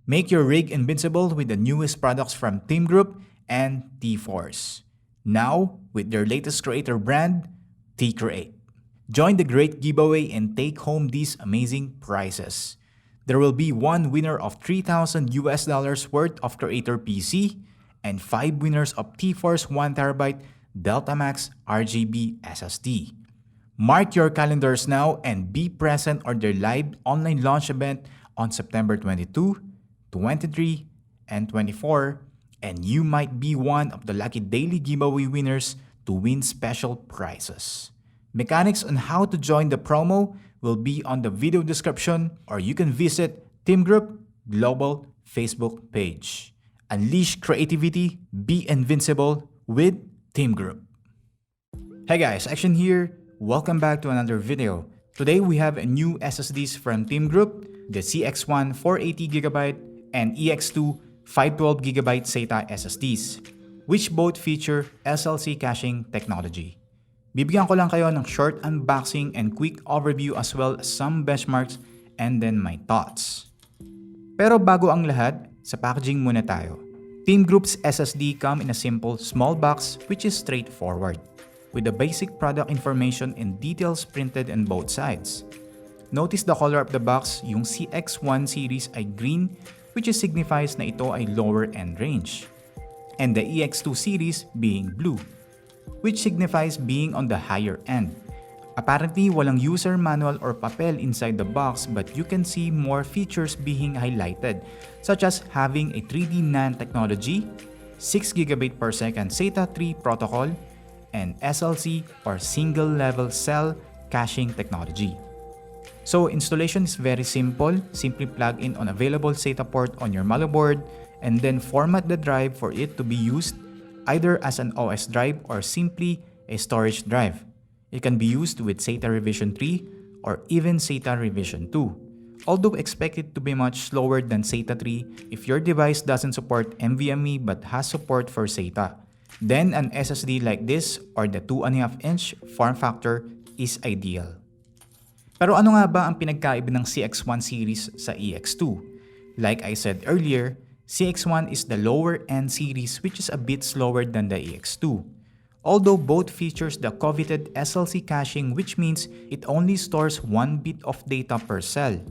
Make your rig invincible with the newest products from TeamGroup and T-Force. Now, with their latest creator brand, T-Create. Join the great giveaway and take home these amazing prizes. There will be one winner of $3,000 worth of creator PC and 5 winners of T-Force 1TB Deltamax RGB SSD. Mark your calendars now and be present on their live online launch event on September 22, 23, and 24, and you might be one of the lucky daily giveaway winners to win special prizes. Mechanics on how to join the promo will be on the video description, or you can visit TeamGroup Global Facebook page. Unleash creativity, be invincible with TeamGroup. Hey guys, Xtian here. Welcome back to another video. Today we have a new SSDs from TeamGroup, the CX1 480GB and EX2 512GB SATA SSDs, which both feature SLC caching technology. Bibigyan ko lang kayo ng short unboxing and quick overview as well as some benchmarks and then my thoughts. Pero bago ang lahat, sa packaging muna tayo. TeamGroup's SSD come in a simple small box which is straightforward, with the basic product information and details printed on both sides. Notice the color of the box, yung CX1 series ay green, which signifies na ito ay lower end range, and the EX2 series being blue, which signifies being on the higher end. Apparently, walang user manual or papel inside the box, but you can see more features being highlighted, such as having a 3D NAND technology, 6GB per second SATA 3 protocol, and SLC or single level cell caching technology. So installation is very simple. Simply plug in an available SATA port on your motherboard and then format the drive for it to be used either as an OS drive or simply a storage drive. It can be used with SATA revision 3 or even SATA revision 2. Although expected to be much slower than SATA 3 if your device doesn't support NVMe but has support for SATA. Then an SSD like this or the 2.5-inch form factor is ideal. Pero ano nga ba ang pinagkaiba ng CX1 series sa EX2? Like I said earlier, CX1 is the lower end series which is a bit slower than the EX2. Although both features the coveted SLC caching, which means it only stores 1 bit of data per cell.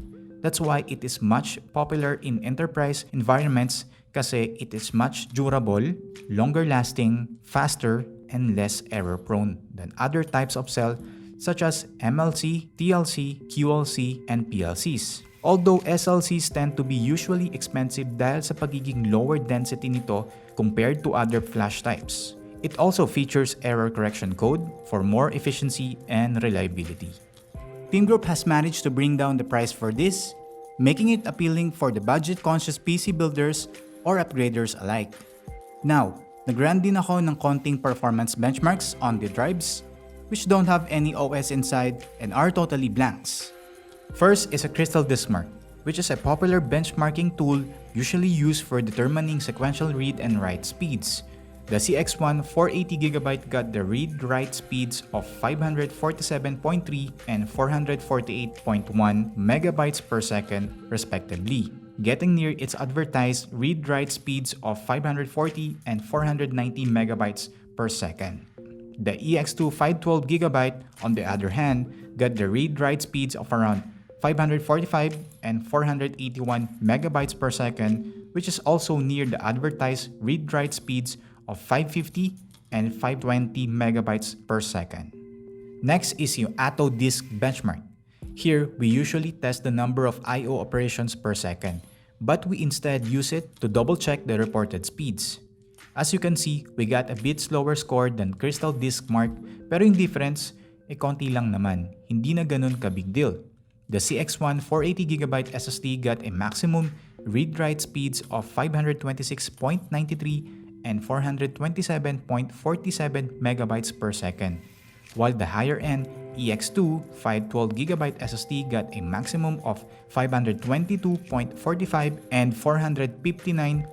That's why it is much popular in enterprise environments kasi it is much durable, longer lasting, faster, and less error prone than other types of cell such as MLC, TLC, QLC, and PLCs. Although SLCs tend to be usually expensive dahil sa pagiging lower density nito compared to other flash types. It also features error correction code for more efficiency and reliability. TeamGroup has managed to bring down the price for this, making it appealing for the budget-conscious PC builders or upgraders alike. Now, nag-run din ako ng konting performance benchmarks on the drives, which don't have any OS inside and are totally blanks. First is a crystal disk mark, which is a popular benchmarking tool usually used for determining sequential read and write speeds. The CX1 480GB got the read-write speeds of 547.3 and 448.1 megabytes per second respectively, getting near its advertised read-write speeds of 540 and 490 megabytes per second. The EX2 512GB, on the other hand, got the read-write speeds of around 545 and 481 megabytes per second, which is also near the advertised read-write speeds of 550 and 520 megabytes per second. Next is yung Atto disk benchmark. Here, we usually test the number of I/O operations per second, but we instead use it to double-check the reported speeds. As you can see, we got a bit slower score than Crystal Disk Mark, pero yung difference, konti lang naman, hindi na ganun ka big deal. The CX1 480GB SSD got a maximum read-write speeds of 526.93 and 427.47 megabytes per second, while the higher-end EX2 512GB SSD got a maximum of 522.45 and 459.19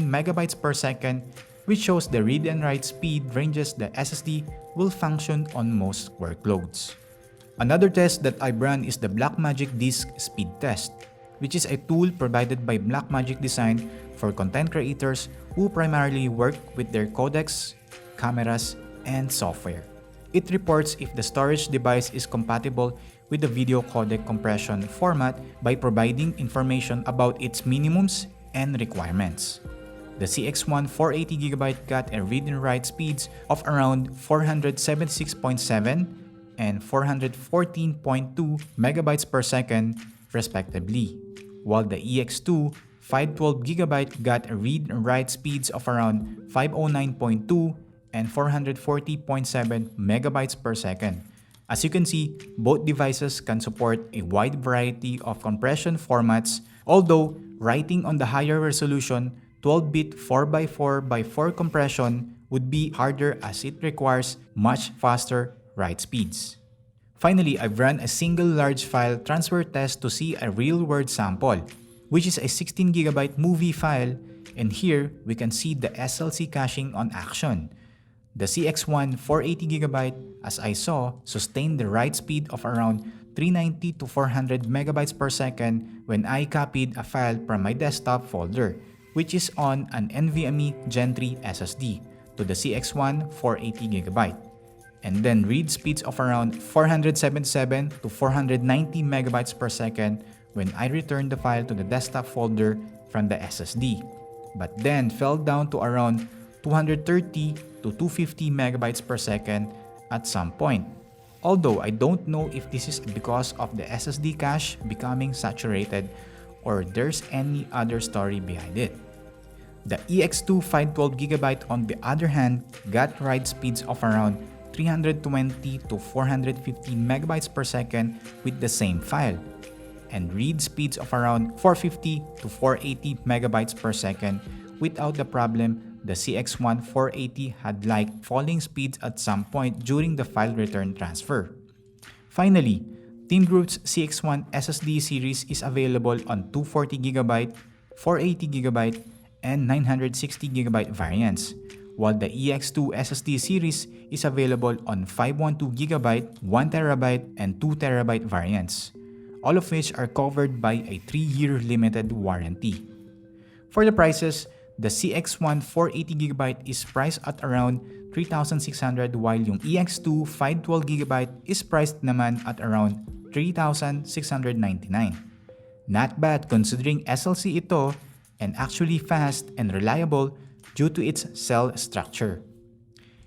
megabytes per second, which shows the read and write speed ranges the SSD will function on most workloads. Another test that I run is the Blackmagic Disk Speed Test. which is a tool provided by Blackmagic Design for content creators who primarily work with their codecs, cameras, and software. It reports if the storage device is compatible with the video codec compression format by providing information about its minimums and requirements. The CX1 480GB got a read and write speeds of around 476.7 and 414.2 megabytes per second respectively, while the EX2 512GB got a read and write speeds of around 509.2 and 440.7 megabytes per second. As you can see, both devices can support a wide variety of compression formats, although writing on the higher resolution 12-bit 4x4x4 compression would be harder as it requires much faster write speeds. Finally, I've run a single large file transfer test to see a real-world sample, which is a 16GB movie file, and here we can see the SLC caching on action. The CX1 480GB, as I saw, sustained the write speed of around 390 to 400 megabytes per second when I copied a file from my desktop folder, which is on an NVMe Gen 3 SSD, to the CX1 480GB, and then read speeds of around 477 to 490 megabytes per second when I returned the file to the desktop folder from the SSD, but then fell down to around 230 to 250 megabytes per second at some point. Although I don't know if this is because of the SSD cache becoming saturated or there's any other story behind it. The EX2 512GB on the other hand got write speeds of around 320 to 450 megabytes per second with the same file, and read speeds of around 450 to 480 megabytes per second without the problem the CX1 480 had like falling speeds at some point during the file return transfer. Finally, TeamGroup's CX1 SSD series is available on 240GB, 480GB, and 960GB variants, while the EX2 SSD series is available on 512GB, 1TB, and 2TB variants, all of which are covered by a 3-year limited warranty. For the prices, the CX1 480GB is priced at around 3,600 while yung EX2 512GB is priced naman at around 3,699. Not bad considering SLC ito and actually fast and reliable due to its cell structure.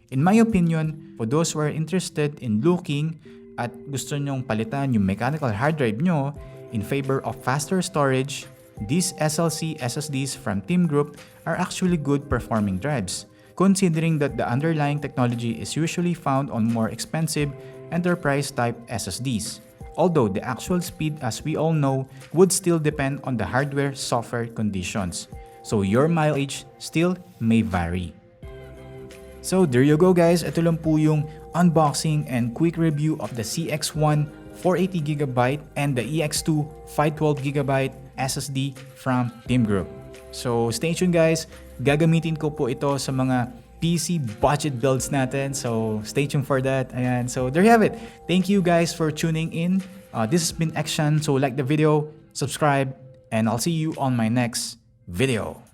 In my opinion, for those who are interested in looking at gusto nyong palitan yung mechanical hard drive nyo in favor of faster storage, these SLC SSDs from TeamGroup are actually good performing drives, considering that the underlying technology is usually found on more expensive enterprise-type SSDs. Although the actual speed, as we all know, would still depend on the hardware-software conditions, so your mileage still may vary. So there you go guys, ito lang po yung unboxing and quick review of the CX1 480GB and the EX2 512GB SSD from TeamGroup. So stay tuned guys, gagamitin ko po ito sa mga PC budget builds natin. So stay tuned for that. Ayan. So there you have it. Thank you guys for tuning in. This has been Xtian. So like the video, subscribe, and I'll see you on my next video.